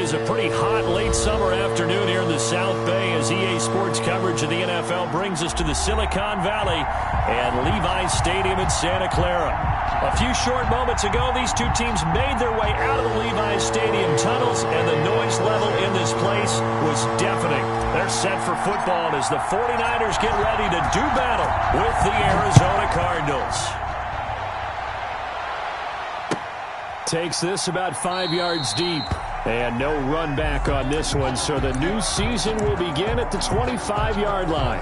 is a pretty hot late summer afternoon here in the South Bay as EA Sports coverage of the NFL brings us to the Silicon Valley and Levi's Stadium in Santa Clara. A few short moments ago, these two teams made their way out of the Levi's Stadium tunnels, and the noise level in this place was deafening. They're set for football as the 49ers get ready to do battle with the Arizona Cardinals. Takes this about 5 yards deep. And no run back on this one, so the new season will begin at the 25-yard line.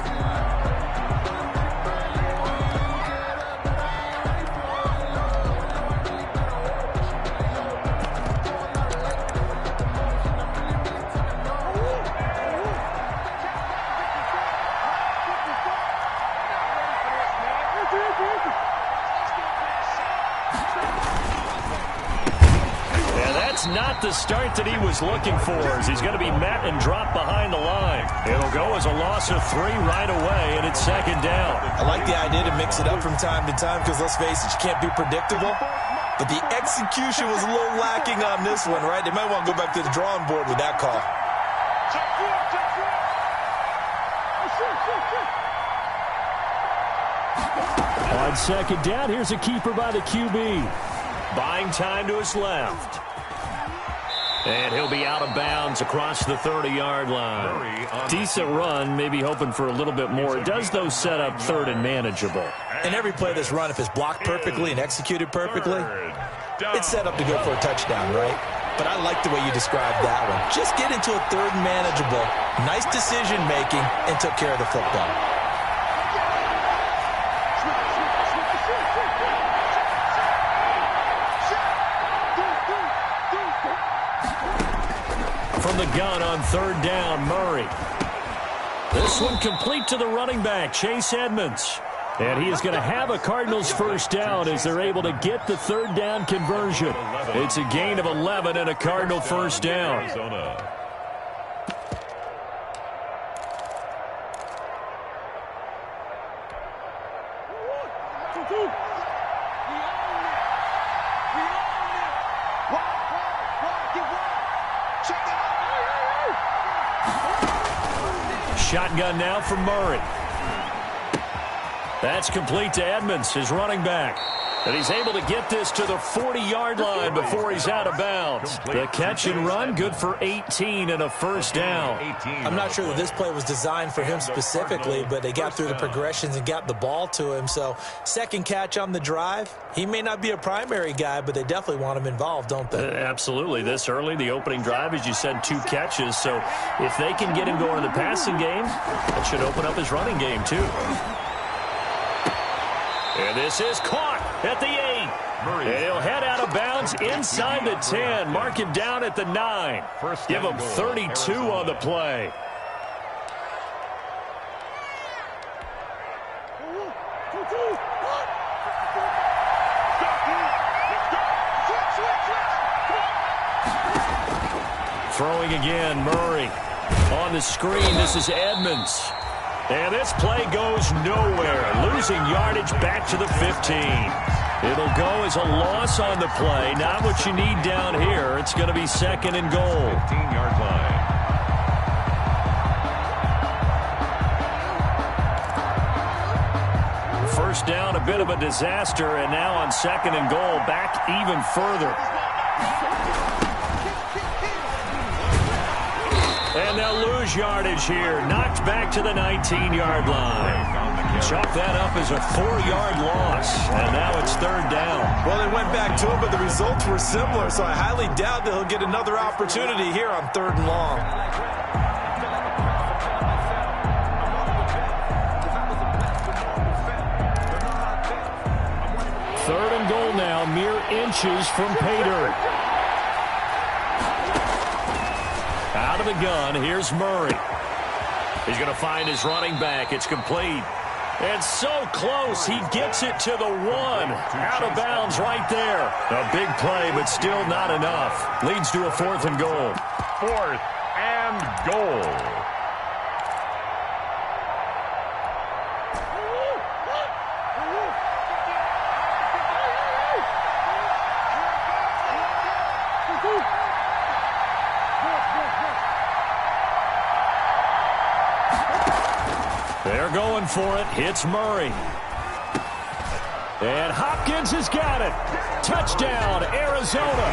Not the start that he was looking for, as he's going to be met and dropped behind the line. It'll go as a loss of 3 right away, and it's second down. I like the idea to mix it up from time to time because, let's face it, you can't be predictable. But the execution was a little lacking on this one, right? They might want to go back to the drawing board with that call. On second down, here's a keeper by the QB. Buying time to his left. And he'll be out of bounds across the 30-yard line. Decent run, maybe hoping for a little bit more. It does, though, set up third and manageable. And every play that's run, if it's blocked perfectly and executed perfectly, it's set up to go for a touchdown, right? But I like the way you described that one. Just get into a third and manageable, nice decision-making, and took care of the football. From the gun on third down, Murray. This one complete to the running back, Chase Edmonds. And he is going to have a Cardinals first down as they're able to get the third down conversion. It's a gain of 11 and a Cardinal first down. Shotgun now from Murray. That's complete to Edmonds, his running back. And he's able to get this to the 40-yard line before he's out of bounds. The catch and run, good for 18 and a first down. I'm not sure that this play was designed for him specifically, but they got through the progressions and got the ball to him. So second catch on the drive. He may not be a primary guy, but they definitely want him involved, don't they? Absolutely. This early, the opening drive, as you said, 2 catches. So if they can get him going in the passing game, that should open up his running game too. And this is caught at the 8. And he'll head out of bounds inside the 10. Mark him down at the 9. Give him 32 on the play. Throwing again, Murray. On the screen, this is Edmonds. And this play goes nowhere. Losing yardage back to the 15. It'll go as a loss on the play. Not what you need down here. It's going to be second and goal. 15-yard line. First down, a bit of a disaster. And now on second and goal, back even further. And they'll lose yardage here. Knocked back to the 19-yard line. Chalk that up as a 4-yard loss. And now it's third down. Well, they went back to him, but the results were similar, so I highly doubt that he'll get another opportunity here on third and long. Third and goal now, mere inches from pay dirt. Out of the gun, here's Murray. He's going to find his running back. It's complete. And so close, he gets it to the 1. Out of bounds right there. A big play, but still not enough. Leads to a 4th and goal. 4th and goal. They're going for it. Hits Murray. And Hopkins has got it. Touchdown, Arizona.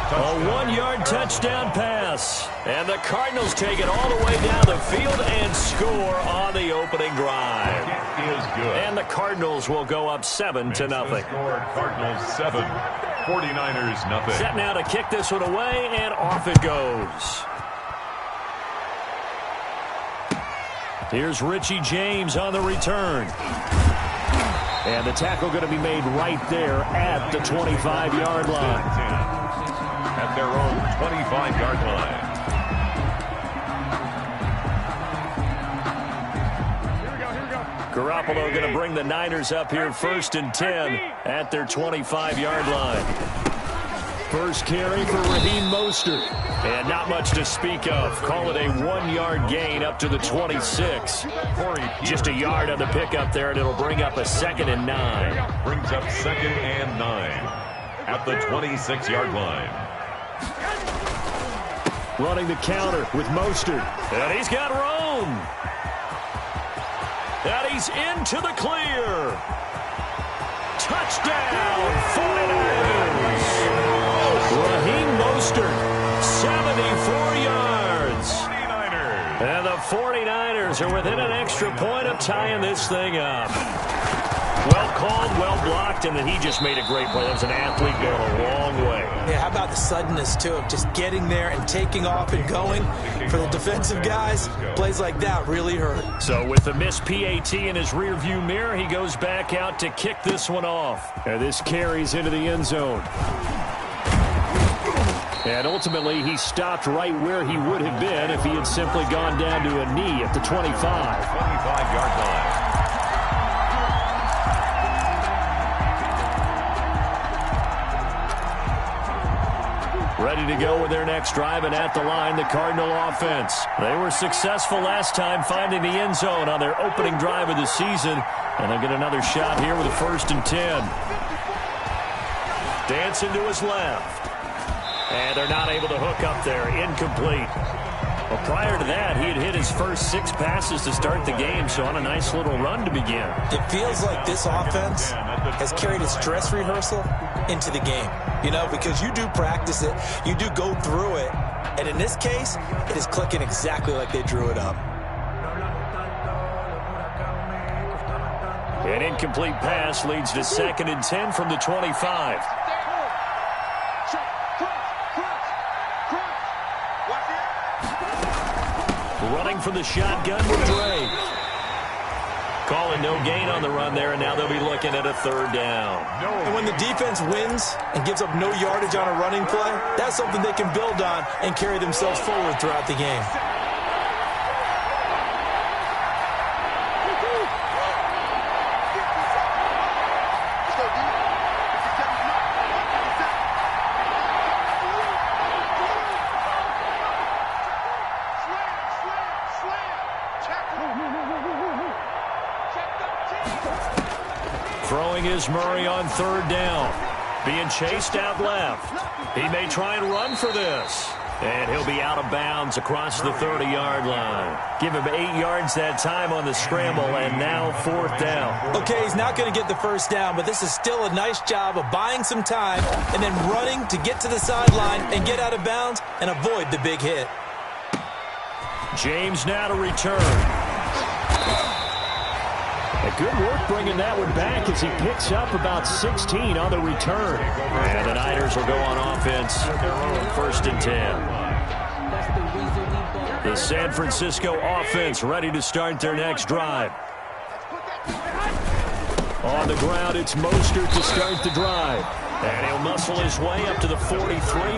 A 1-yard touchdown pass. And the Cardinals take it all the way down the field and score on the opening drive. It is good. And the Cardinals will go up 7-0. Cardinals 7, 49ers nothing. Set now to kick this one away, and off it goes. Here's Richie James on the return. And the tackle going to be made right there at the 25-yard line. At their own 25-yard line. Garoppolo going to bring the Niners up here 1st and 10 at their 25-yard line. First carry for Raheem Mostert. And not much to speak of. Call it a 1-yard gain up to the 26. Just a yard on the pickup there, and it'll bring up a 2nd and 9. Brings up 2nd and 9 at the 26-yard line. Running the counter with Mostert. And he's got room. And he's into the clear. Touchdown, 49ers. Raheem Mostert, 74 yards. 49ers. And the 49ers are within an extra point of tying this thing up. Well called, well blocked, and then he just made a great play. That was an athlete going a long way. Yeah, how about the suddenness, too, of just getting there and taking off and going? For the defensive guys, plays like that really hurt. So with the missed PAT in his rearview mirror, he goes back out to kick this one off. And this carries into the end zone. And ultimately, he stopped right where he would have been if he had simply gone down to a knee at the 25. 25-yard line. Ready to go with their next drive, and at the line, the Cardinal offense. They were successful last time finding the end zone on their opening drive of the season, and they'll get another shot here with a 1st and 10. Dancing to his left. And they're not able to hook up there. Incomplete. Well, prior to that, he had hit his first 6 passes to start the game, so on a nice little run to begin. It feels like this offense has carried its dress rehearsal into the game. You know, because you do practice it, you do go through it, and in this case, it is clicking exactly like they drew it up. An incomplete pass leads to 2nd and 10 from the 25. Running from the shotgun with Drake. Calling no gain on the run there, and now they'll be looking at a 3rd down. And when the defense wins and gives up no yardage on a running play, that's something they can build on and carry themselves forward throughout the game. Throwing is Murray on 3rd down. Being chased out left. He may try and run for this. And he'll be out of bounds across the 30-yard line. Give him 8 yards that time on the scramble, and now 4th down. Okay, he's not going to get the 1st down, but this is still a nice job of buying some time and then running to get to the sideline and get out of bounds and avoid the big hit. James now to return. Good work bringing that one back as he picks up about 16 on the return. And the Niners will go on offense. 1st and 10. The San Francisco offense ready to start their next drive. On the ground, it's Mostert to start the drive. And he'll muscle his way up to the 43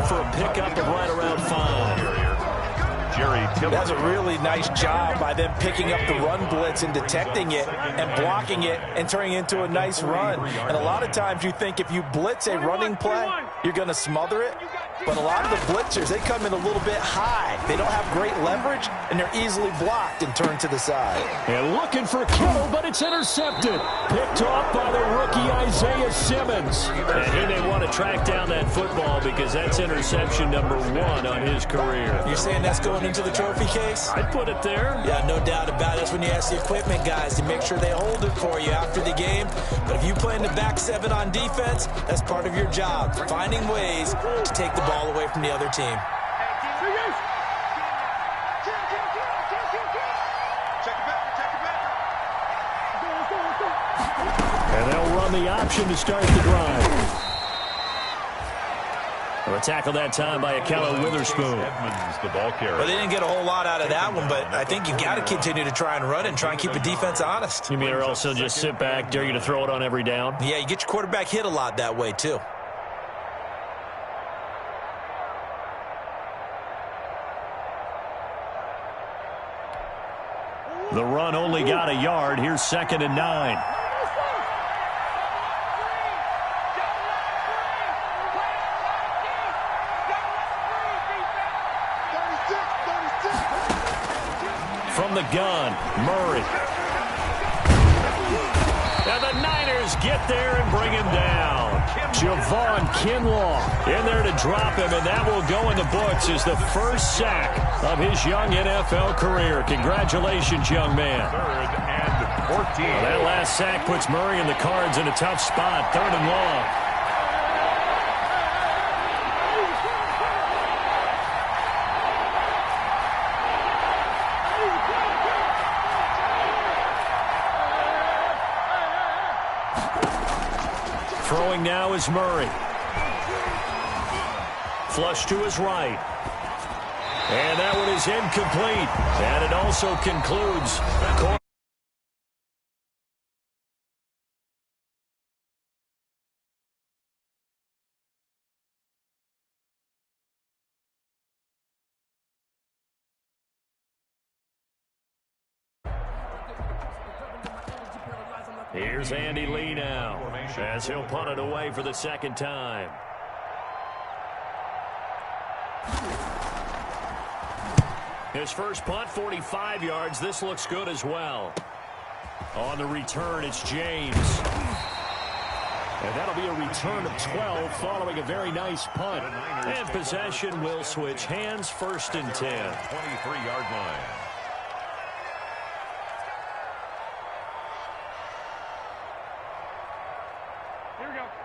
for a pickup of right around 5. That's a really nice job by them picking up the run blitz and detecting it and blocking it and turning it into a nice run. And a lot of times you think if you blitz a running play, you're going to smother it. But a lot of the blitzers, they come in a little bit high. They don't have great leverage, and they're easily blocked and turned to the side. And looking for Kittle, but it's intercepted. Picked off by the rookie Isaiah Simmons. And he may want to track down that football because that's interception number 1 on his career. You're saying that's going into the trophy case? I'd put it there. Yeah, no doubt about it. That's when you ask the equipment guys to make sure they hold it for you after the game. But if you play in the back 7 on defense, that's part of your job, finding ways to take the ball away from the other team. And they'll run the option to start the drive. A tackle that time by Akello Witherspoon. Edmonds, the ball carrier. Well, they didn't get a whole lot out of that one, but I think you've got to continue to try and run it and try and keep the defense honest. You mean or else he'll just sit back, dare you to throw it on every down? Yeah, you get your quarterback hit a lot that way, too. The run only got a yard. Here's 2nd and 9. From the gun, Murray. And the Niners get there and bring him down. Javon Kinlaw in there to drop him, and that will go in the books as the first sack of his young NFL career. Congratulations, young man. 3rd and 14. Well, that last sack puts Murray and the Cards in a tough spot. 3rd and long. Throwing now is Murray. Flush to his right. And that one is incomplete. And it also concludes. Here's Andy Lee now as he'll punt it away for the 2nd time. His first punt, 45 yards. This looks good as well. On the return, it's James. And that'll be a return of 12 following a very nice punt. And possession will switch hands, 1st and 10. 23-yard line.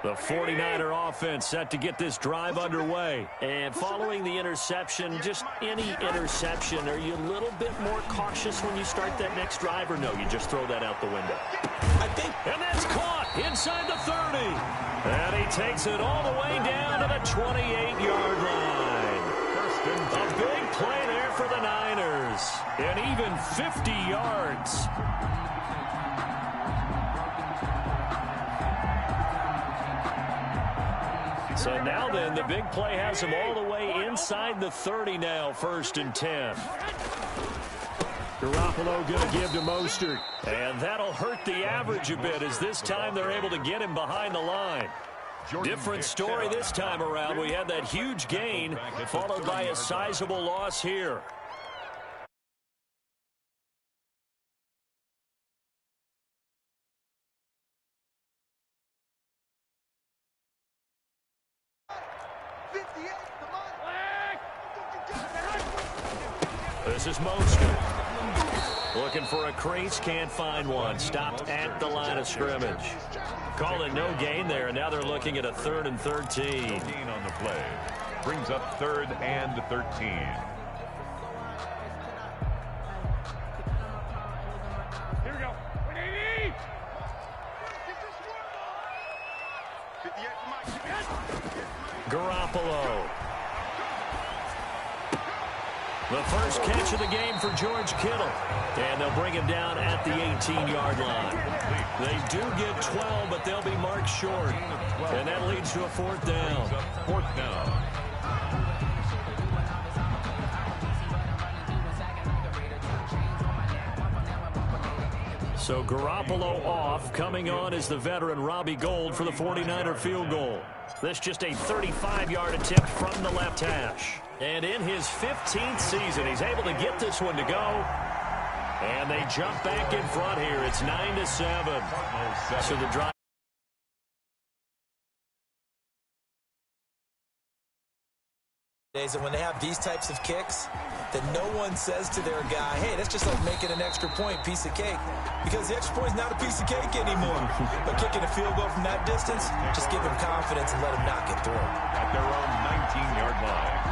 The 49er offense set to get this drive underway. And following the interception, just any interception, are you a little bit more cautious when you start that next drive, or no, you just throw that out the window? I think. And that's caught inside the 30. And he takes it all the way down to the 28-yard line. A big play there for the Niners. And even 50 yards. So now then, the big play has him all the way inside the 30 now, 1st and 10. Garoppolo going to give to Mostert. And that'll hurt the average a bit as this time they're able to get him behind the line. Different story this time around. We had that huge gain followed by a sizable loss here. This is Mostert. Looking for a crease, can't find one. Stopped at the line of scrimmage. Call it no gain there, and now they're looking at a 3rd and 13. Gain on the play. Brings up 3rd and 13. Here we go. Garoppolo. The first catch of the game for George Kittle. And they'll bring him down at the 18-yard line. They do get 12, but they'll be marked short. And that leads to a 4th down. 4th down. So Garoppolo off. Coming on is the veteran Robbie Gould for the 49er field goal. This just a 35-yard attempt from the left hash. And in his 15th season, he's able to get this one to go. And they jump back in front here. It's 9-7. So the drive. And when they have these types of kicks, that no one says to their guy, hey, that's just like making an extra point, piece of cake. Because the extra point is not a piece of cake anymore. But kicking a field goal from that distance, just give him confidence and let him knock it through. At their own 19-yard line.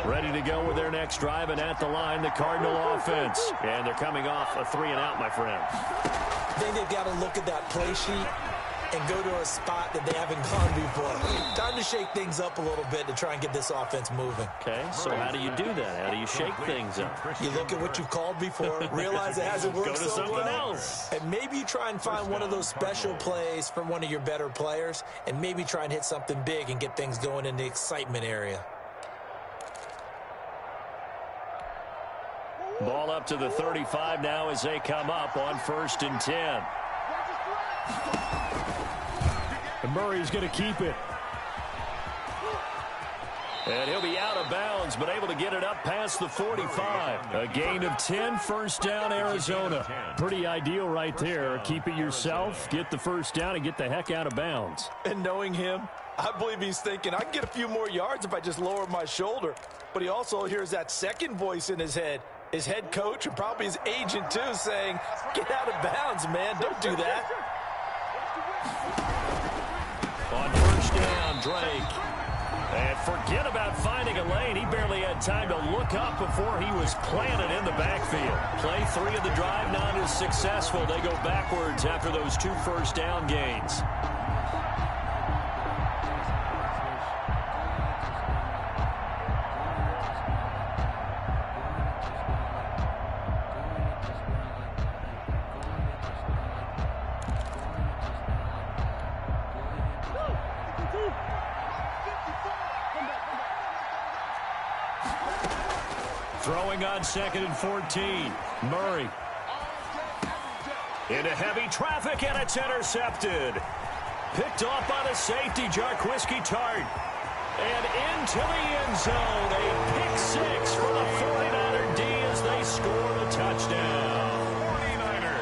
Ready to go with their next drive, and at the line, the Cardinal offense. And they're coming off a 3-and-out, my friend. I think they've got to look at that play sheet and go to a spot that they haven't gone before. Time to shake things up a little bit to try and get this offense moving. Okay, so how do you do that? How do you shake things up? You look at what you've called before, realize it hasn't worked Go to so something well, else. and maybe you try and find one of those special plays from one of your better players, and maybe try and hit something big and get things going in the excitement area. Ball up to the 35 now as they come up on 1st and 10. And Murray's going to keep it. And he'll be out of bounds, but able to get it up past the 45. A gain of 10, first down, Arizona. Pretty ideal right there. Keep it yourself, get the first down, and get the heck out of bounds. And knowing him, I believe he's thinking, I can get a few more yards if I just lower my shoulder. But he also hears that second voice in his head. His head coach and probably his agent, too, saying, get out of bounds, man. Don't do that. On first down, Drake. And forget about finding a lane. He barely had time to look up before he was planted in the backfield. Play 3 of the drive not as successful. They go backwards after those 2 first down gains. Throwing on 2nd and 14. Murray. Into heavy traffic, and it's intercepted. Picked off by the safety, Jarquiski Tart. And into the end zone. A pick 6 for the 49er D as they score the touchdown.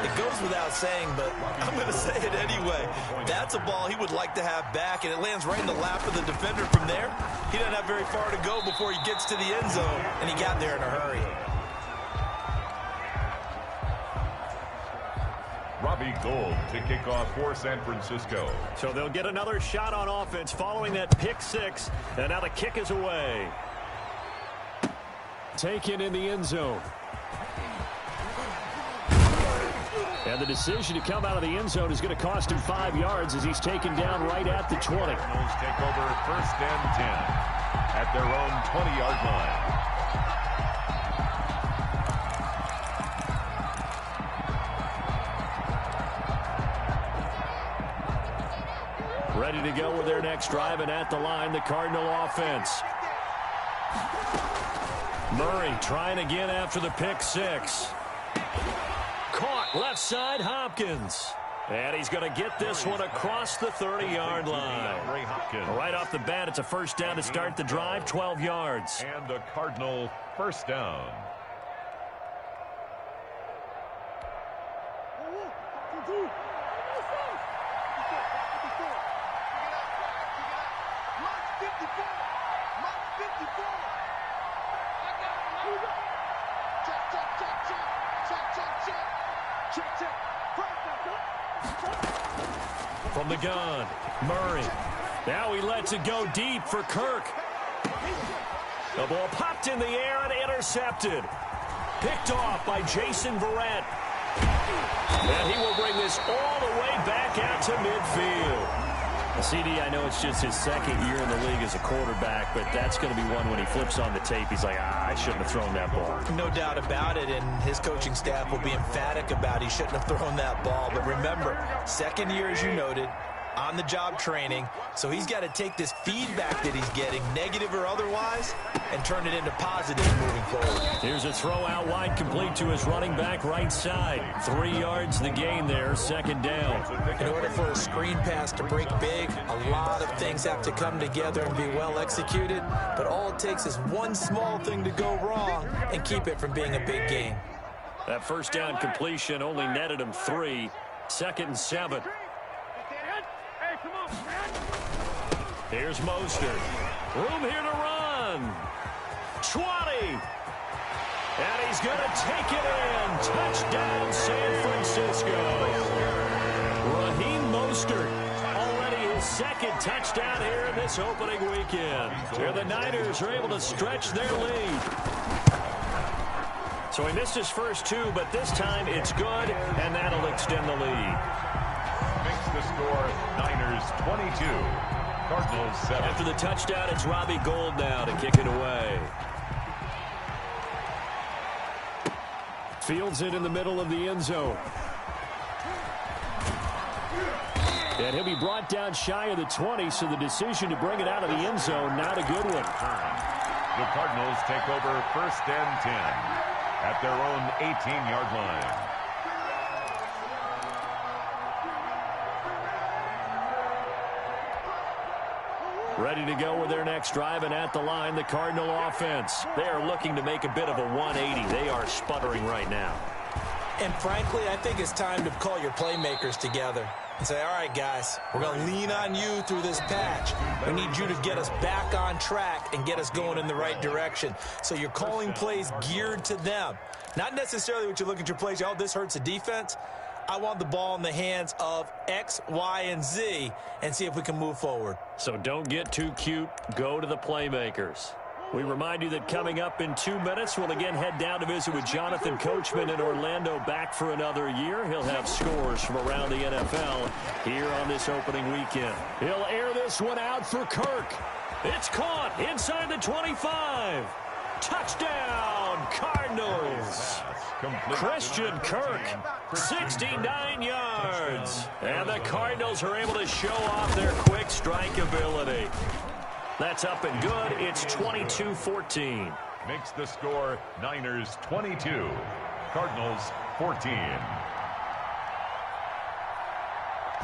It goes without saying, but I'm going to say it anyway. That's a ball he would like to have back, and it lands right in the lap of the defender from there. He doesn't have very far to go before he gets to the end zone, and he got there in a hurry. Robbie Gould to kick off for San Francisco. So they'll get another shot on offense following that pick 6, and now the kick is away. Taken in the end zone. And the decision to come out of the end zone is going to cost him 5 yards as he's taken down right at the 20. Cardinals take over 1st and 10 at their own 20-yard line. Ready to go with their next drive, and at the line, the Cardinal offense. Murray trying again after the pick 6. Caught left side, Hopkins. And he's going to get this one across the 30-yard line. Right off the bat, it's a first down to start the drive, 12 yards. And a Cardinal first down. From the gun, Murray. Now he lets it go deep for Kirk. The ball popped in the air and intercepted. Picked off by Jason Verrett. And he will bring this all the way back out to midfield. CD, I know it's just his 2nd year in the league as a quarterback, but that's going to be one when he flips on the tape. He's like, I shouldn't have thrown that ball. No doubt about it, and his coaching staff will be emphatic about he shouldn't have thrown that ball. But remember, 2nd year, as you noted, on-the-job training, so he's got to take this feedback that he's getting, negative or otherwise, and turn it into positive moving forward. Here's a throw out wide, complete to his running back right side. 3 yards the gain there, second down. In order for a screen pass to break big, a lot of things have to come together and be well executed, but all it takes is one small thing to go wrong and keep it from being a big gain. That first down completion only netted him 3. 2nd and 7. Here's Mostert. Room here to run. 20. And he's going to take it in. Touchdown, San Francisco. Raheem Mostert, already his 2nd touchdown here in this opening weekend. Here the Niners are able to stretch their lead. So he missed his first 2, but this time it's good, and that'll extend the lead. Makes the score Niners 22, Cardinals 7. After the touchdown, it's Robbie Gould now to kick it away. Fields it in the middle of the end zone. And he'll be brought down shy of the 20, so the decision to bring it out of the end zone, not a good one. The Cardinals take over 1st and 10 at their own 18-yard line. Ready to go with their next drive, and at the line, the Cardinal offense. They are looking to make a bit of a 180. They are sputtering right now. And frankly, I think it's time to call your playmakers together and say, all right, guys, we're going to lean on you through this patch. We need you to get us back on track and get us going in the right direction. So you're calling plays geared to them. Not necessarily what you look at your plays, oh, this hurts the defense. I want the ball in the hands of X, Y, and Z and see if we can move forward. So don't get too cute. Go to the playmakers. We remind you that coming up in 2 minutes, we'll again head down to visit with Jonathan Coachman in Orlando, back for another year. He'll have scores from around the NFL here on this opening weekend. He'll air this one out for Kirk. It's caught inside the 25. Touchdown, Cardinals. Christian Kirk, 69 yards. And the Cardinals are able to show off their quick strike ability. That's up and good. It's 22-14. Makes the score Niners 22, Cardinals 14.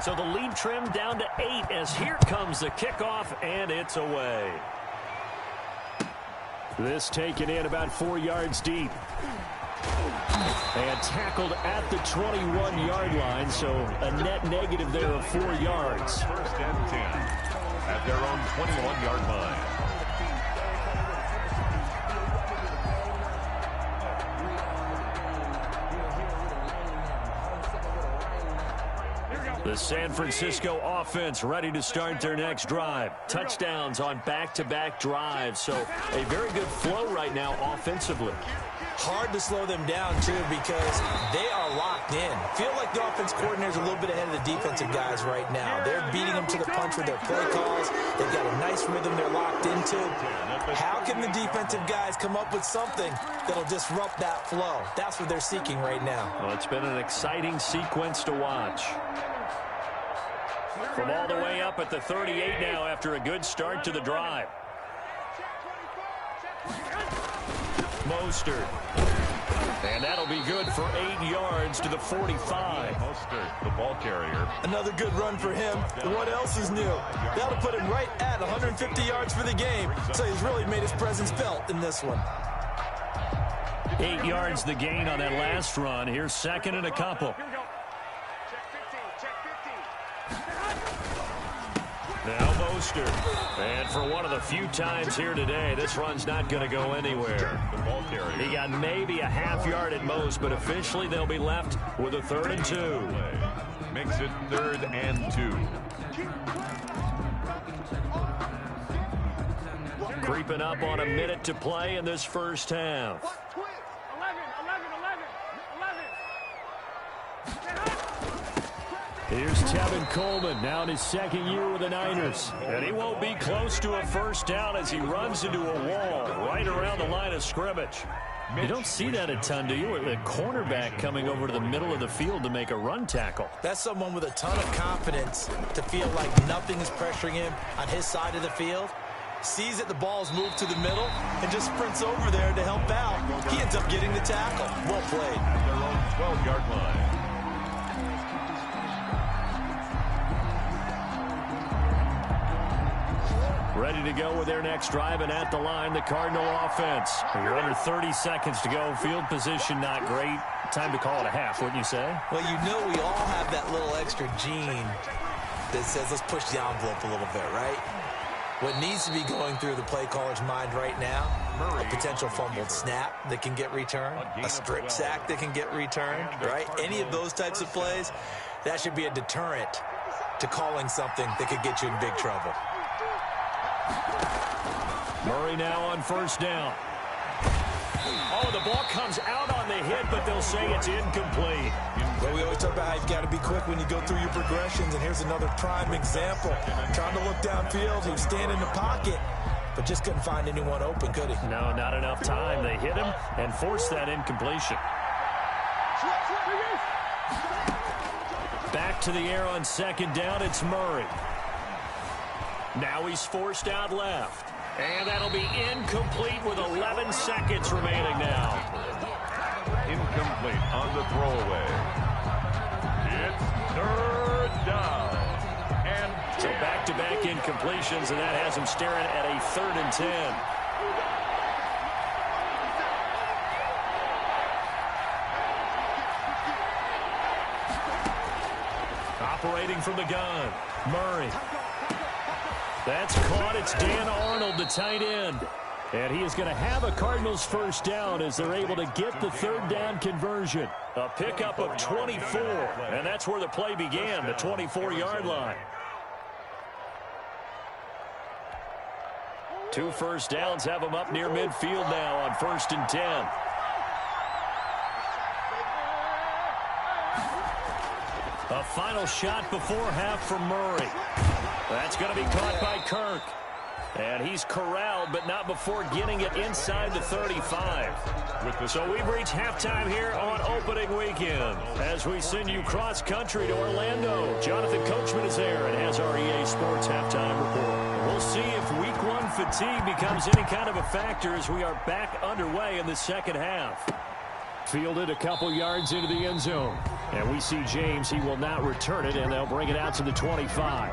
So the lead trimmed down to 8 as here comes the kickoff, and it's away. This taken in about 4 yards deep. And tackled at the 21-yard line, so a net negative there of 4 yards. 1st and 10 at their own 21-yard line. The San Francisco offense ready to start their next drive. Touchdowns on back-to-back drives, so a very good flow right now offensively. Hard to slow them down, too, because they are locked in. Feel like the offense coordinator's a little bit ahead of the defensive guys right now. They're beating them to the punch with their play calls. They've got a nice rhythm they're locked into. How can the defensive guys come up with something that'll disrupt that flow? That's what they're seeking right now. Well, it's been an exciting sequence to watch. From all the way up at the 38 now after a good start to the drive. Mostert. And that'll be good for 8 yards to the 45. Mostert, the ball carrier. Another good run for him. What else is new? That'll put him right at 150 yards for the game. So he's really made his presence felt in this one. 8 yards the gain on that last run. Here's 2nd and a couple. Now Mostert. And for one of the few times here today, this run's not going to go anywhere. He got maybe a half yard at most, but officially they'll be left with a 3rd and 2. Makes it 3rd and 2. Creeping up on a minute to play in this first half. Here's Tevin Coleman, now in his 2nd year with the Niners. And he won't be close to a first down as he runs into a wall right around the line of scrimmage. You don't see that a ton, do you? Or the cornerback coming over to the middle of the field to make a run tackle. That's someone with a ton of confidence to feel like nothing is pressuring him on his side of the field. Sees that the ball's moved to the middle and just sprints over there to help out. He ends up getting the tackle. Well played. At their own 12-yard line. Ready to go with their next drive, and at the line, the Cardinal offense. You're under 30 seconds to go. Field position not great. Time to call it a half, wouldn't you say? Well, you know we all have that little extra gene that says let's push the envelope a little bit, right? What needs to be going through the play caller's mind right now, a potential fumbled snap that can get returned, a strip sack that can get returned, right? Any of those types of plays, that should be a deterrent to calling something that could get you in big trouble. Murray now on first down. Oh, the ball comes out on the hit, but they'll say it's incomplete. Well, we always talk about how you've got to be quick when you go through your progressions, and here's another prime example. Trying to look downfield, he was standing in the pocket, but just couldn't find anyone open, could he? No, not enough time. They hit him and forced that incompletion. Back to the air on second down, it's Murray. Now he's forced out left. And that'll be incomplete with 11 seconds remaining now. Incomplete on the throwaway. It's third down. And so back-to-back incompletions, and that has him staring at a 3rd and 10. Operating from the gun, Murray. That's caught. It's Dan Arnold, the tight end. And he is going to have a Cardinals first down as they're able to get the 3rd down conversion. A pickup of 24, and that's where the play began, the 24-yard line. 2 first downs have them up near midfield now on 1st and 10. A final shot before half from Murray. That's going to be caught by Kirk. And he's corralled, but not before getting it inside the 35. So we've reached halftime here on opening weekend as we send you cross-country to Orlando. Jonathan Coachman is there and has our EA Sports halftime report. We'll see if Week 1 fatigue becomes any kind of a factor as we are back underway in the second half. Fielded a couple yards into the end zone. And we see James. He will not return it, and they'll bring it out to the 25.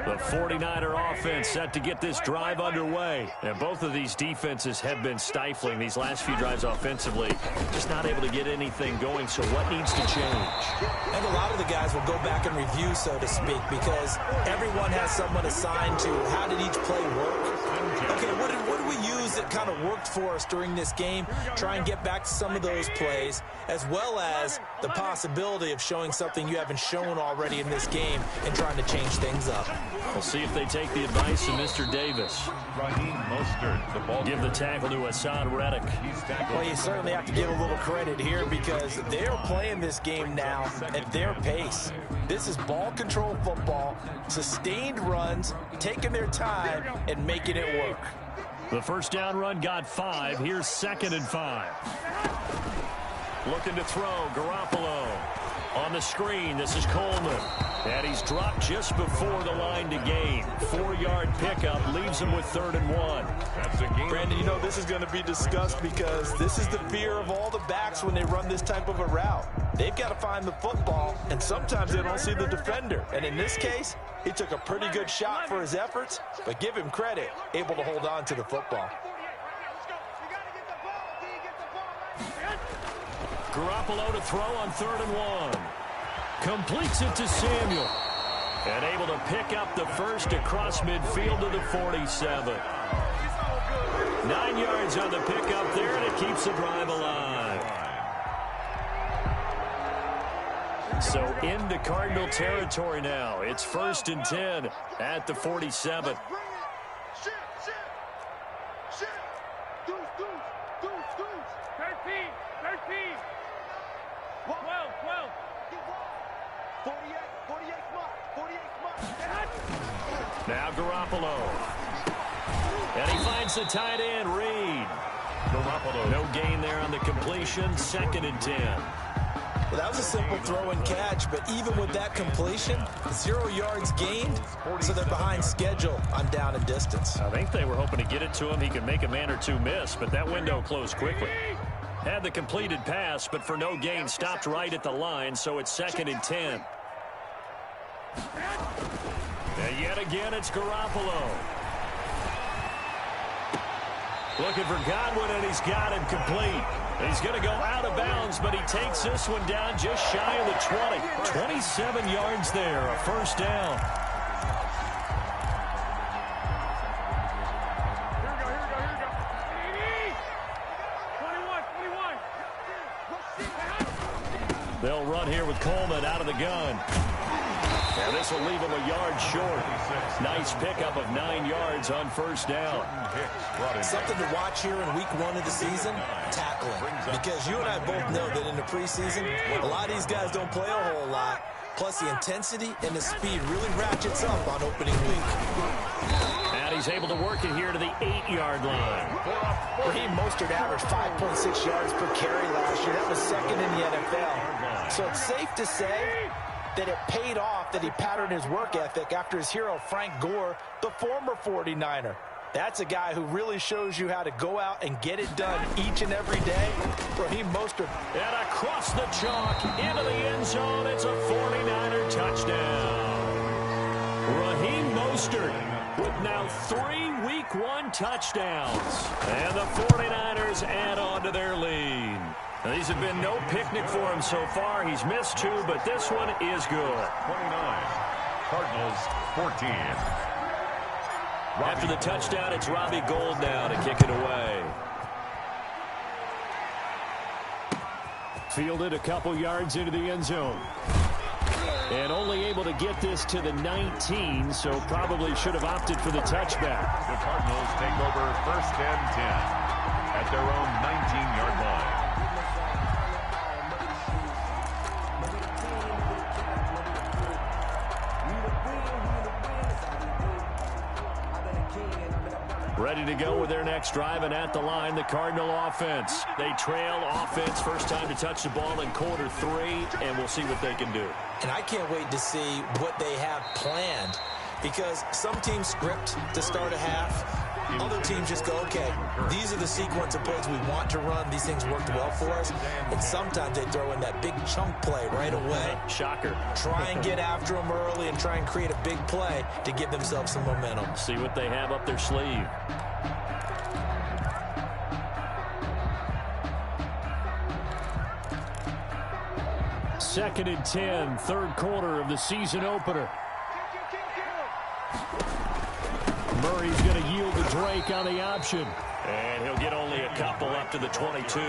The 49er offense set to get this drive underway. And both of these defenses have been stifling these last few drives offensively. Just not able to get anything going, so what needs to change? And a lot of the guys will go back and review, so to speak, because everyone has someone assigned to how did each play work. Okay, what did we use that kind of worked for us during this game? Try and get back to some of those plays, as well as the possibility of showing something you haven't shown already in this game and trying to change things up. We'll see if they take the advice of Mr. Davis. Give the tackle to Hassan Reddick. Well, you certainly have to give a little credit here because they're playing this game now at their pace. This is ball control football, sustained runs, taking their time and making it work. The first down run got 5. Here's 2nd and 5. Looking to throw, Garoppolo. On the screen, this is Coleman. And he's dropped just before the line to gain. 4-yard pickup leaves him with 3rd and 1. That's a game. Brandon, you know this is going to be discussed because this is the fear of all the backs when they run this type of a route. They've got to find the football, and sometimes they don't see the defender. And in this case, he took a pretty good shot for his efforts, but give him credit, able to hold on to the football. Garoppolo to throw on 3rd and 1. Completes it to Samuel. And able to pick up the first across midfield to the 47. 9 yards on the pickup there, and it keeps the drive alive. So into Cardinal territory now. It's 1st and 10 at the 47. Now Garoppolo. And he finds the tight end, Reed. Garoppolo. No gain there on the completion. 2nd and 10. Well, that was a simple throw and catch, but even with that completion, 0 yards gained, so they're behind schedule on down and distance. I think they were hoping to get it to him. He could make a man or two miss, but that window closed quickly. Had the completed pass, but for no gain, stopped right at the line, so it's 2nd and 10. And yet again, it's Garoppolo. Looking for Godwin, and he's got him complete. He's going to go out of bounds, but he takes this one down just shy of the 20. 27 yards there, a first down. They'll run here with Coleman out of the gun. And this will leave him a yard short. Nice pickup of 9 yards on first down. Something to watch here in week 1 of the season, tackling. Because you and I both know that in the preseason, a lot of these guys don't play a whole lot. Plus the intensity and the speed really ratchets up on opening week. And he's able to work it here to the 8-yard line. Raheem Mostert averaged 5.6 yards per carry last year. That was 2nd in the NFL. So it's safe to say that it paid off that he patterned his work ethic after his hero Frank Gore, the former 49er. That's a guy who really shows you how to go out and get it done each and every day. Raheem Mostert. And across the chalk into the end zone. It's a 49er touchdown. Raheem Mostert with now 3 Week 1 touchdowns. And the 49ers add on to their lead. These have been no picnic for him so far. He's missed 2, but this one is good. 29. Cardinals 14. After the touchdown, it's Robbie Gould now to kick it away. Fielded a couple yards into the end zone. And only able to get this to the 19, so probably should have opted for the touchback. The Cardinals take over 1st and 10 at their own 19-yard line. Ready to go with their next drive, and at the line, the Cardinal offense. They trail offense, first time to touch the ball in quarter 3, and we'll see what they can do. And I can't wait to see what they have planned, because some teams script to start a half. Other teams just go, okay, these are the sequence of plays we want to run. These things worked well for us. And sometimes they throw in that big chunk play right away. Shocker. Try and get after them early and try and create a big play to give themselves some momentum. See what they have up their sleeve. Second and 10, 3rd quarter of the season opener. Murray's going to yield to Drake on the option. And he'll get only a couple up to the 22.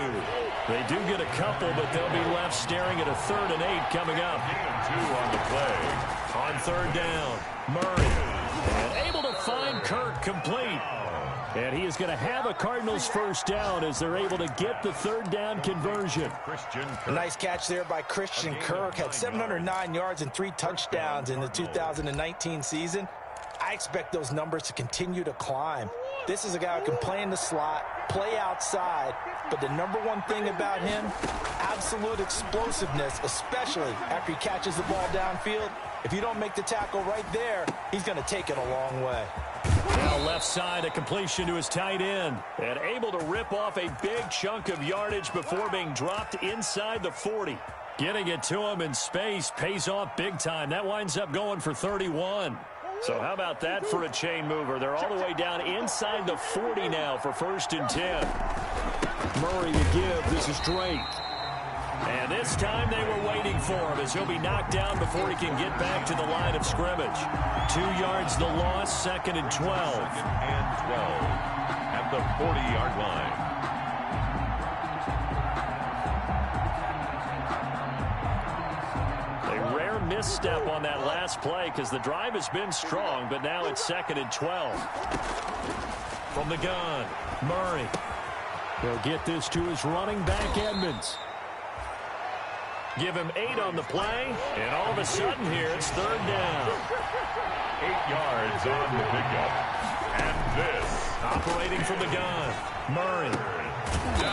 They do get a couple, but they'll be left staring at a 3rd and 8 coming up. 2 on the play. On 3rd down, Murray. And able to find Kirk complete. And he is going to have a Cardinals first down as they're able to get the 3rd down conversion. A nice catch there by Christian Kirk. Had 709 yards and 3 touchdowns in the 2019 season. I expect those numbers to continue to climb. This is a guy who can play in the slot, play outside, but the number one thing about him, absolute explosiveness, especially after he catches the ball downfield. If you don't make the tackle right there, he's going to take it a long way. Now left side, a completion to his tight end. And able to rip off a big chunk of yardage before being dropped inside the 40. Getting it to him in space pays off big time. That winds up going for 31. So how about that for a chain mover? They're all the way down inside the 40 now for 1st and 10. Murray to give. This is Drake. And this time they were waiting for him as he'll be knocked down before he can get back to the line of scrimmage. 2 yards the loss, 2nd and 12. 2nd and 12 at the 40-yard line. Misstep on that last play because the drive has been strong, but now it's 2nd and 12. From the gun, Murray. He'll get this to his running back, Edmonds. Give him 8 on the play, and all of a sudden here, it's third down. 8 yards on the pickup. And this. Operating from the gun, Murray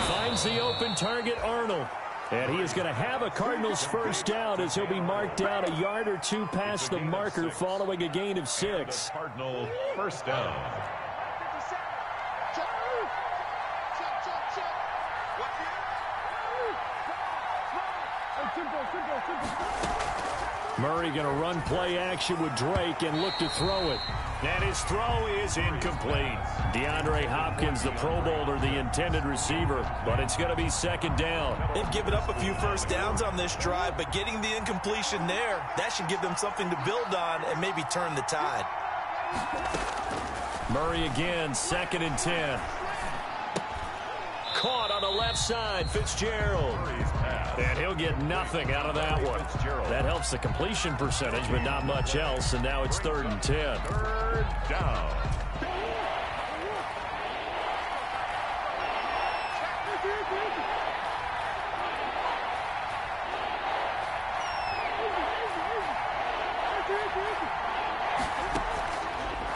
finds the open target, Arnold. And he is going to have a Cardinals first down as he'll be marked down a yard or two past the marker following a gain of 6. Cardinal first down. Murray going to run play action with Drake and look to throw it. And his throw is incomplete. DeAndre Hopkins, the Pro Bowler, the intended receiver, but it's going to be second down. They've given up a few first downs on this drive, but getting the incompletion there, that should give them something to build on and maybe turn the tide. Murray again, second and 10. Caught on the left side, Fitzgerald. And he'll get nothing out of that one. That helps the completion percentage, but not much else, and now it's third and 10. Third down.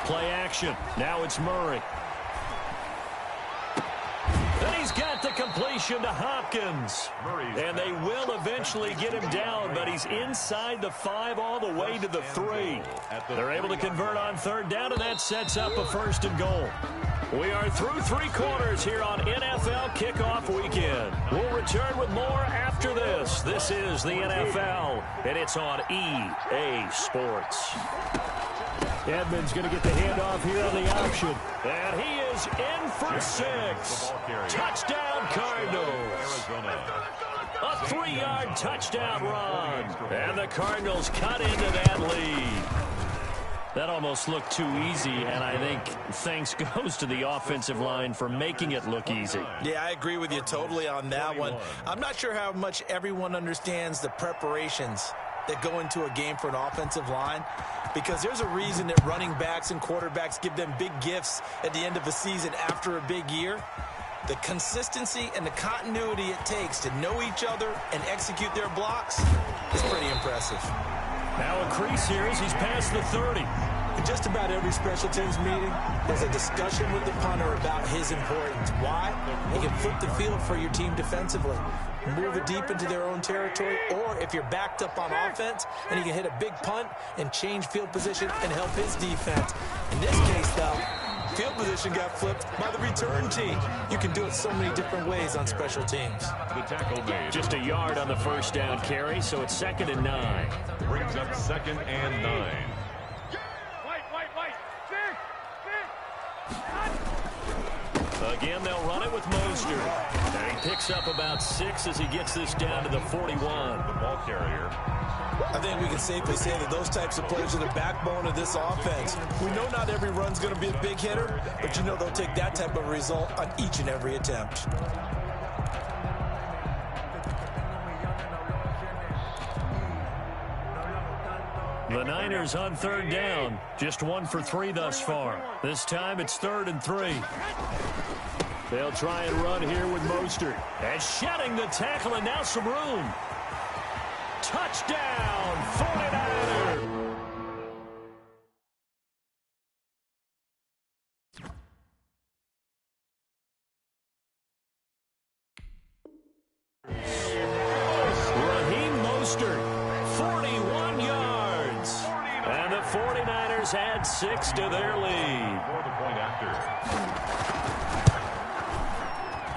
Play action. Now it's Murray. Then he's got the completion to Hopkins. And they will eventually get him down, but he's inside the 5 all the way to the 3. They're able to convert on third down, and that sets up a first and goal. We are through 3 quarters here on NFL Kickoff Weekend. We'll return with more after this. This is the NFL, and it's on EA Sports. Edmonds going to get the handoff here on the option. And he is in for 6. Touchdown, Cardinals. A 3-yard touchdown run. And the Cardinals cut into that lead. That almost looked too easy, and I think thanks goes to the offensive line for making it look easy. Yeah, I agree with you totally on that one. I'm not sure how much everyone understands the preparations that go into a game for an offensive line, because there's a reason that running backs and quarterbacks give them big gifts at the end of the season after a big year. The consistency and the continuity it takes to know each other and execute their blocks is pretty impressive. Now a crease here as he's past the 30. In just about every special teams meeting, there's a discussion with the punter about his importance. Why? He can flip the field for your team defensively, move it deep into their own territory, or if you're backed up on offense, and he can hit a big punt and change field position and help his defense. In this case, though, field position got flipped by the return team. You can do it so many different ways on special teams. The tackle made. Just a yard on the first down carry, so it's second and 9. Brings up second and 9. Again, they'll run it with Mostert. And he picks up about 6 as he gets this down to the 41. The ball carrier. I think we can safely say that those types of plays are the backbone of this offense. We know not every run's going to be a big hitter, but you know they'll take that type of result on each and every attempt. The Niners on third down. Just 1 for 3 thus far. This time it's third and 3. They'll try and run here with Mostert. And shedding the tackle, and now some room. Touchdown, 49ers. Raheem Mostert, 41 yards. And the 49ers add 6 to their lead. For the point after.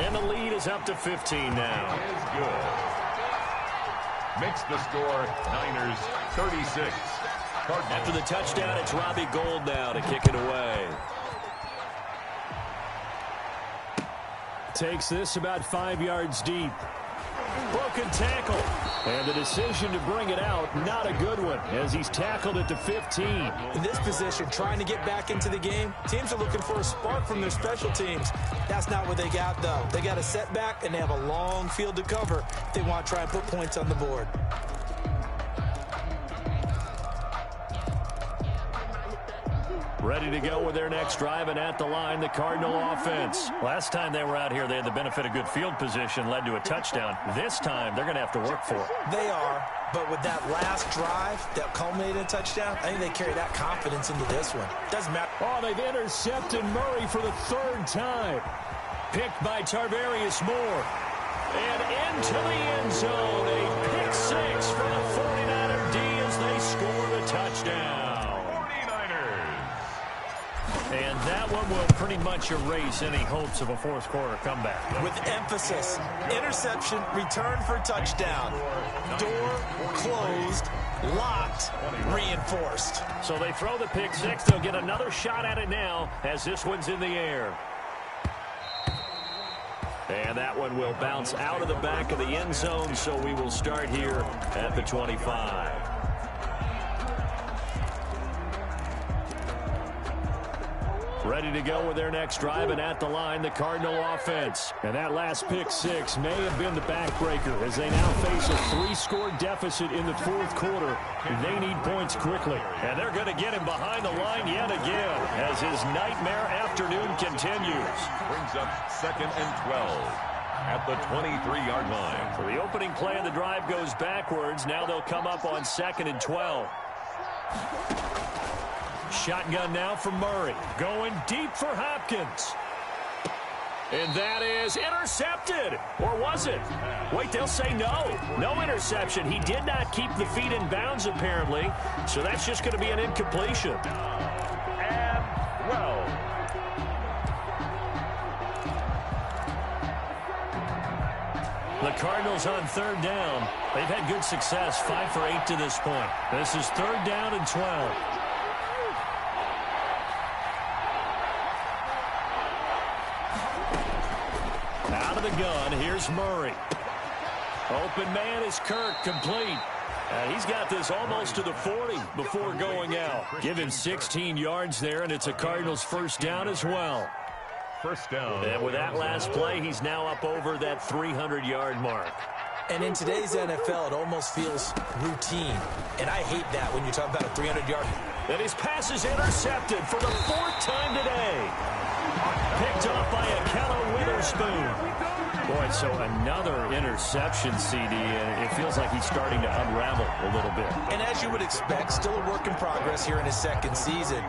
And the lead is up to 15 now. Is good. Makes the score Niners 36. Cardinals. After the touchdown, it's Robbie Gould now to kick it away. Takes this about 5 yards deep. Broken tackle. And the decision to bring it out, not a good one, as he's tackled it to 15. In this position, trying to get back into the game, teams are looking for a spark from their special teams. That's not what they got, though. They got a setback, and they have a long field to cover if they want to try and put points on the board. Ready to go with their next drive, and at the line, the Cardinal offense. Last time they were out here, they had the benefit of good field position, led to a touchdown. This time, they're going to have to work for it. They are, but with that last drive that culminated in a touchdown, I think they carry that confidence into this one. Doesn't matter. Oh, they've intercepted Murray for the third time. Picked by Tarvarius Moore. And into the end zone. A pick six for the 49er D as they score the touchdown. And that one will pretty much erase any hopes of a fourth quarter comeback. With emphasis, interception, return for touchdown. Door closed, locked, reinforced. So they throw the pick six. They'll get another shot at it now as this one's in the air. And that one will bounce out of the back of the end zone, so we will start here at the 25. Ready to go with their next drive, and at the line, the Cardinal offense. And that last pick six may have been the backbreaker as they now face a 3-score deficit in the fourth quarter. They need points quickly. And they're going to get him behind the line yet again as his nightmare afternoon continues. Brings up 2nd and 12 at the 23-yard line. So the opening play of the drive goes backwards. Now they'll come up on 2nd and 12. Shotgun now for Murray. Going deep for Hopkins. And that is intercepted. Or was it? Wait, they'll say no. No interception. He did not keep the feet in bounds, apparently. So that's just going to be an incompletion. And 12. The Cardinals on 3rd down. They've had good success, 5 for 8 to this point. This is 3rd down and 12. Out of the gun, here's Murray. Open man is Kirk, complete. He's got this almost to the 40 before going out. Give him 16 yards there, and it's a Cardinals first down as well. First down. And with that last play, he's now up over that 300-yard mark. And in today's NFL, it almost feels routine. And I hate that when you're talking about a 300-yard. And his pass is intercepted for the 4th time today. Picked off by Akella Witherspoon. Boy, so another interception, CD, and it feels like he's starting to unravel a little bit. And as you would expect, still a work in progress here in his 2nd season.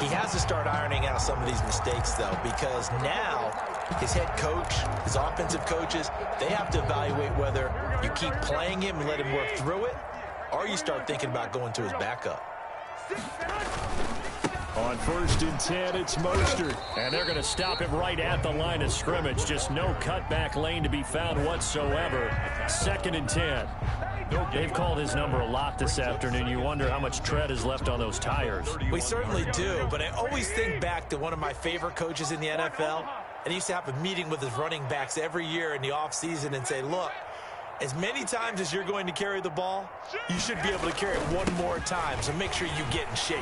He has to start ironing out some of these mistakes, though, because now his head coach, his offensive coaches, they have to evaluate whether you keep playing him and let him work through it, or you start thinking about going to his backup. On 1st and 10, it's Mostert. And they're going to stop him right at the line of scrimmage. Just no cutback lane to be found whatsoever. 2nd and 10. They've called his number a lot this afternoon. You wonder how much tread is left on those tires. We certainly do, but I always think back to one of my favorite coaches in the NFL. And he used to have a meeting with his running backs every year in the offseason and say, look, as many times as you're going to carry the ball, you should be able to carry it one more time, so make sure you get in shape.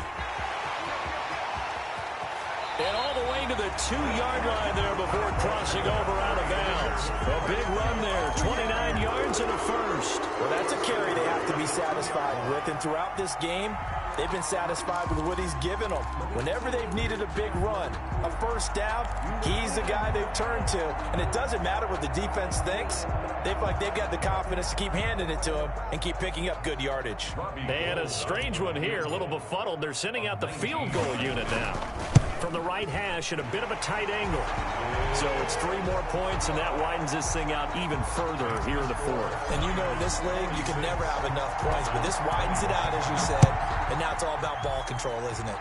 And all the way to the 2-yard line there before crossing over out of bounds. A big run there, 29 yards and a first. Well, that's a carry they have to be satisfied with. And throughout this game, they've been satisfied with what he's given them. Whenever they've needed a big run, a first down, he's the guy they've turned to. And it doesn't matter what the defense thinks. They feel like they've got the confidence to keep handing it to him and keep picking up good yardage. And a strange one here, a little befuddled. They're sending out the field goal unit now. From the right hash at a bit of a tight angle. So it's 3 more points, and that widens this thing out even further here in the 4th. And you know in this league, you can never have enough points, but this widens it out, as you said, and now it's all about ball control, isn't it?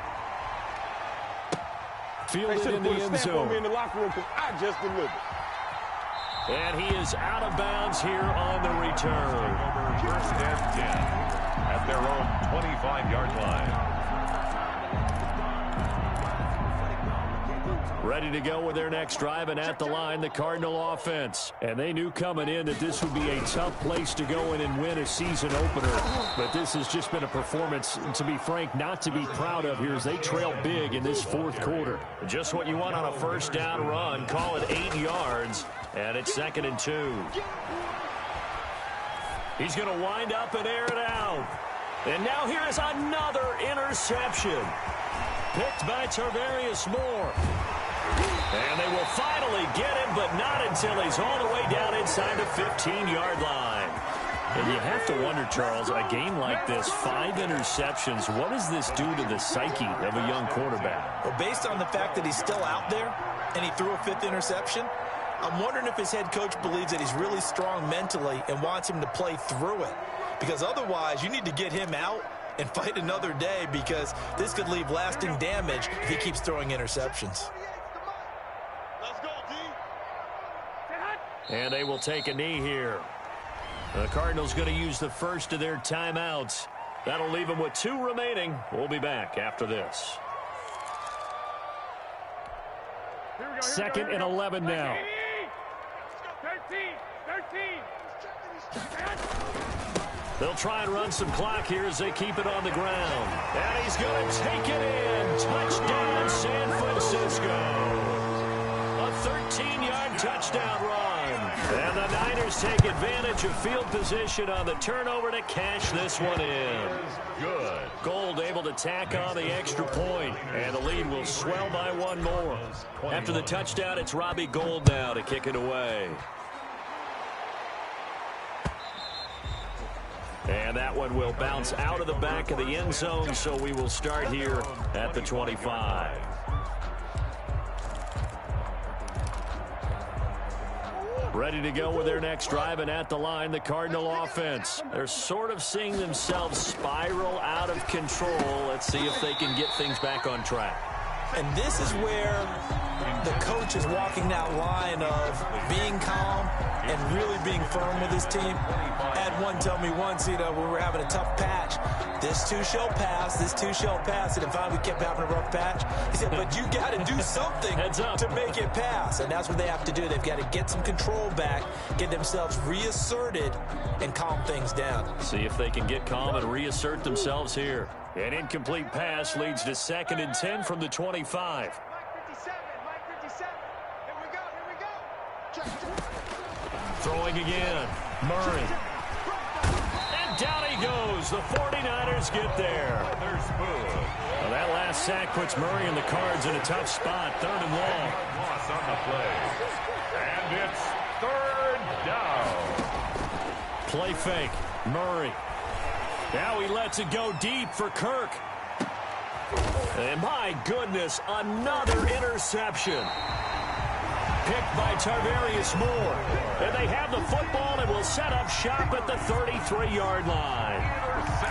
Fielded in the end zone. In the locker room, I just delivered. And he is out of bounds here on the return. First and 10 at their own 25-yard line. Ready to go with their next drive, and at the line, the Cardinal offense. And they knew coming in that this would be a tough place to go in and win a season opener. But this has just been a performance, to be frank, not to be proud of here as they trail big in this 4th quarter. Just what you want on a first down run. Call it 8 yards, and it's 2nd and 2. He's going to wind up and air it out. And now here is another interception. picked by Tarvarius Moore. And they will finally get him, but not until he's all the way down inside the 15-yard line. And you have to wonder, Charles, a game like this, 5 interceptions, what does this do to the psyche of a young quarterback? Well, based on the fact that he's still out there and he threw a 5th interception, I'm wondering if his head coach believes that he's really strong mentally and wants him to play through it. Because otherwise, you need to get him out and fight another day, because this could leave lasting damage if he keeps throwing interceptions. And they will take a knee here. The Cardinals going to use the first of their timeouts. That'll leave them with 2 remaining. We'll be back after this. 2nd and 11 now. 13. They'll try and run some clock here as they keep it on the ground. And he's going to take it in. Touchdown, San Francisco. A 13-yard touchdown run. And the Niners take advantage of field position on the turnover to cash this one in. Good. Gold able to tack on the extra point, and the lead will swell by 1 more. After the touchdown, it's Robbie Gould now to kick it away. And that one will bounce out of the back of the end zone, so we will start here at the 25. Ready to go with their next drive, and at the line, the Cardinal offense. They're sort of seeing themselves spiral out of control. Let's see if they can get things back on track. And this is where the coach is walking that line of being calm and really being firm with his team. I had one tell me once, when we were having a tough patch, this too shall pass, this too shall pass. And finally we kept having a rough patch. He said, but you got to do something to make it pass. And that's what they have to do. They've got to get some control back, get themselves reasserted, and calm things down. See if they can get calm and reassert themselves here. An incomplete pass leads to 2nd and 10 from the 25. Throwing again. Murray. And down he goes. The 49ers get there. Well, that last sack puts Murray and the Cards in a tough spot. 3rd and long. Loss on the play. And it's 3rd down. Play fake. Murray. Now he lets it go deep for Kirk. And my goodness, another interception. Picked by Tarvarius Moore. And they have the football and will set up shop at the 33-yard line.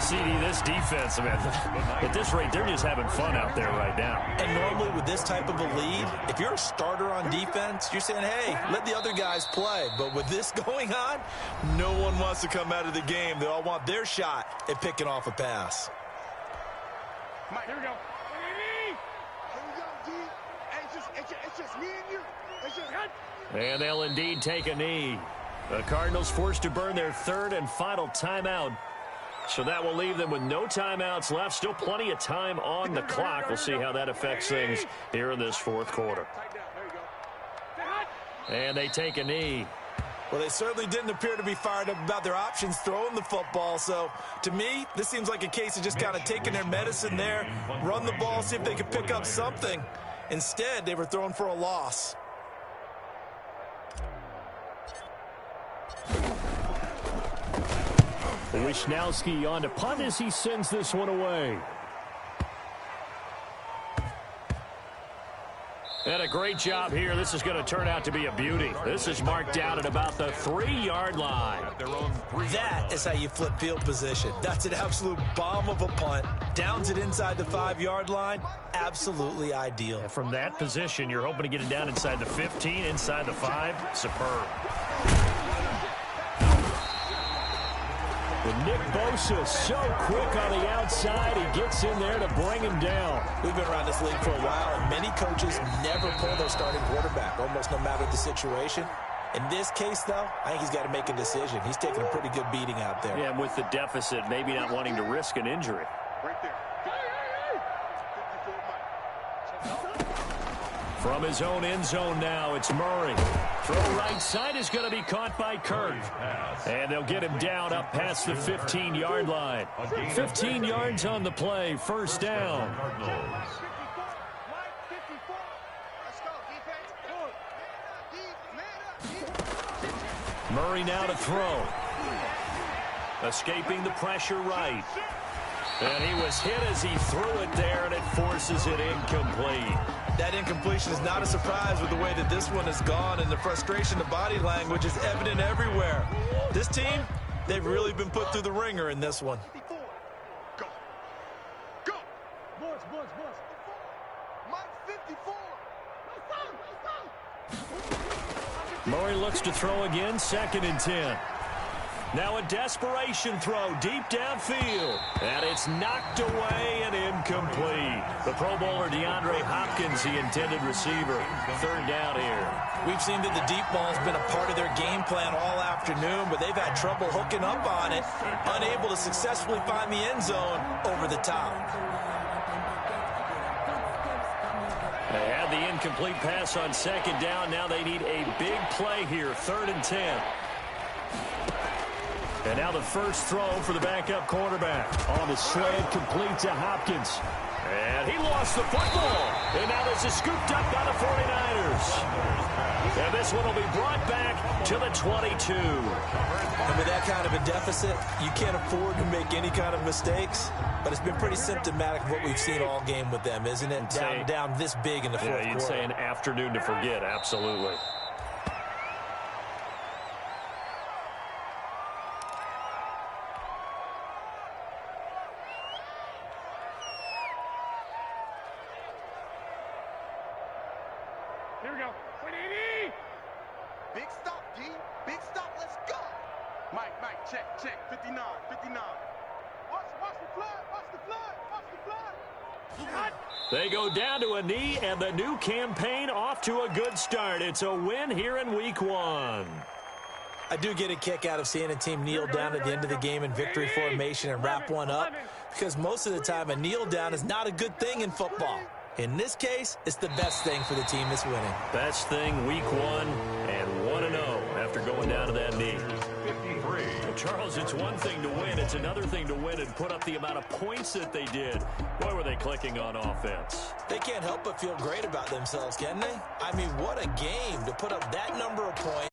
CD, this defense, man, at this rate, they're just having fun out there right now. And normally with this type of a lead, if you're a starter on defense, you're saying, hey, let the other guys play. But with this going on, no one wants to come out of the game. They all want their shot at picking off a pass. Mike, here we go. Here we go, D. It's just me and you. And they'll indeed take a knee. The Cardinals forced to burn their 3rd and final timeout. So that will leave them with no timeouts left. Still plenty of time on the clock. We'll see how that affects things here in this 4th quarter. And they take a knee. Well, they certainly didn't appear to be fired up about their options throwing the football. So, to me, this seems like a case of just kind of taking their medicine there, run the ball, see if they could pick up something. Instead, they were thrown for a loss. Wishnowski on to punt as he sends this one away. And a great job here. This is going to turn out to be a beauty. This is marked down at about the 3-yard line. That is how you flip field position. That's an absolute bomb of a punt. Downs it inside the 5-yard line. Absolutely ideal. And from that position, you're hoping to get it down inside the 15, inside the 5. Superb. With Nick Bosa so quick on the outside, he gets in there to bring him down. We've been around this league for a while, and many coaches never pull their starting quarterback, almost no matter the situation. In this case, though, I think he's got to make a decision. He's taking a pretty good beating out there. Yeah, and with the deficit, maybe not wanting to risk an injury. Right there. From his own end zone now, it's Murray. Throw right side is going to be caught by Kirk. And they'll get him down up past the 15-yard line. 15 yards on the play, 1st down. Murray now to throw. Escaping the pressure right. And he was hit as he threw it there, and it forces it incomplete. That incompletion is not a surprise with the way that this one has gone, and the frustration of body language is evident everywhere. This team, they've really been put through the ringer in this one. Go. Go. Boys. Mike 54. Murray looks to throw again, 2nd and 10. Now a desperation throw deep downfield. And it's knocked away and incomplete. The Pro Bowler DeAndre Hopkins, the intended receiver. 3rd down here. We've seen that the deep ball has been a part of their game plan all afternoon, but they've had trouble hooking up on it, unable to successfully find the end zone over the top. They had the incomplete pass on 2nd down. Now they need a big play here, 3rd and 10. And now the first throw for the backup quarterback. On the slant, complete to Hopkins. And he lost the football. And now this is scooped up by the 49ers. And this one will be brought back to the 22. And with that kind of a deficit, you can't afford to make any kind of mistakes. But it's been pretty symptomatic of what we've seen all game with them, isn't it? Down this big in the fourth quarter. Yeah, you'd say an afternoon to forget, absolutely. Here we go. 180. Big stop, D. Big stop. Let's go. Mike, check. 59. Watch the flood. They go down to a knee, and the new campaign off to a good start. It's a win here in week 1. I do get a kick out of seeing a team kneel down at the end of the game in victory formation and wrap one up, because most of the time a kneel down is not a good thing in football. In this case, it's the best thing for the team that's winning. Best thing week 1 and 1-0 after going down to that knee. 53. Well, Charles, it's one thing to win. It's another thing to win and put up the amount of points that they did. Boy, were they clicking on offense. They can't help but feel great about themselves, can they? I mean, what a game to put up that number of points.